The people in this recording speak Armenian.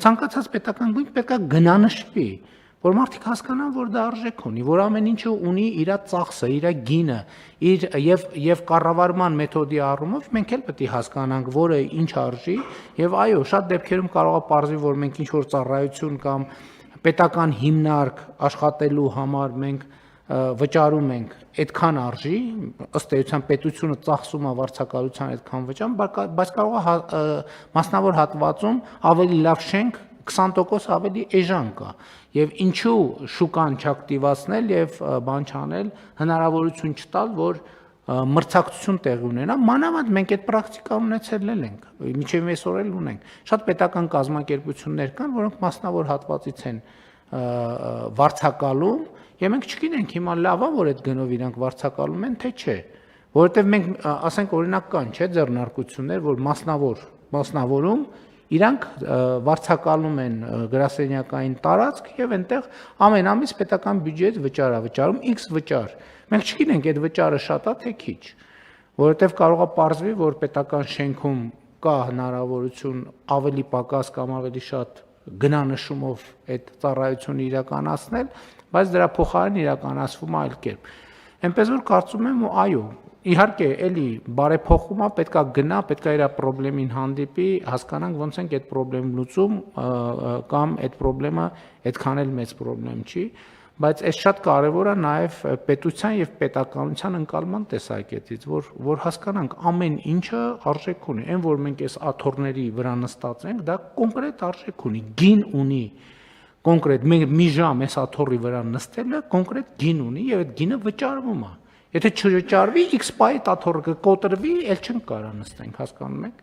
ցանկացած պետական գույք պետք է գնանշվի, որ մարդիկ հասկանան, որ դա արժեք ունի, որ ամեն ինչը ունի իր ծախսը, իր գինը, եւ կառավարման մեթոդի առումով մենք էլ պետք է հասկանանք, որը ինչ արժի, եւ այո, շատ դեպքերում կարող է պարզվի, որ մենք ինչ որ ծառայություն կամ պետական հիմնարկ աշխատելու համար մենք վճարում ենք այդքան արժի, ըստ էության պետությունը ծախսում է վարձակալության այդքան վճարում, բայց կարող է մասնավոր հատվածում ավելի լավ շենք 20% ավելի էժան կա եւ ինչու շուկան չակտիվացնել եւ բան չանել, հնարավորություն չտալ, որ մրցակցություն տեղի ունենա, մանավանդ մենք այդ պրակտիկան ունեցել ենք, մինչեւ այսօր էլ ունենք։ Շատ պետական կազմակերպություններ կան, որոնք մասնավոր հատվածից են վարձակալում, եւ մենք չգիտենք հիմա լավ է, որ այդ գնով իրանք վարձակալում են, թե չէ, որովհետեւ մենք ասենք օրինակ կան, չէ, ձեռնարկություններ, որ մասնավորում իրանք վարձակալում են գրասենյակային տարածք եւ այնտեղ ամեն ամիս պետական բյուջեից վճարում X վճար։ Մենք չգիտենք այդ վճարը շատ է թե քիչ, որովհետեւ կարող է պարզվի, որ պետական շենքում կա հնարավորություն ավելի պակաս կամ ավելի շատ գնանշումով այդ ծառայությունը իրականացնել, բայց դրա փոխարեն իրականացվում է այլ կերպ։ Այնպես որ կարծում եմ, այո, իհարկե, էլի բարեփոխումը պետքա գնա, պետքա իր խնդրին հանդիպի, հասկանանք ոնց ենք այդ խնդրեմ լուծում կամ այդ խնդրեմը այդքան էլ մեծ խնդրեմ չի, բայց այս շատ կարևոր է նաև պետության եւ պետականության ընկալման տեսակետից, որ հասկանանք ամեն ինչը արժեք ունի, այն որ մենք այս աթոռների վրա նստած ենք, դա կոնկրետ արժեք ունի, գին ունի, կոնկրետ մի ժամ այս աթոռի վրա նստելը կոնկրետ գին ունի եւ այդ գինը վճարվում է։ Եթե չվճարվի, X պահի աթոռը կկոտրվի, էլ չենք կարող նստենք, հասկանում եք։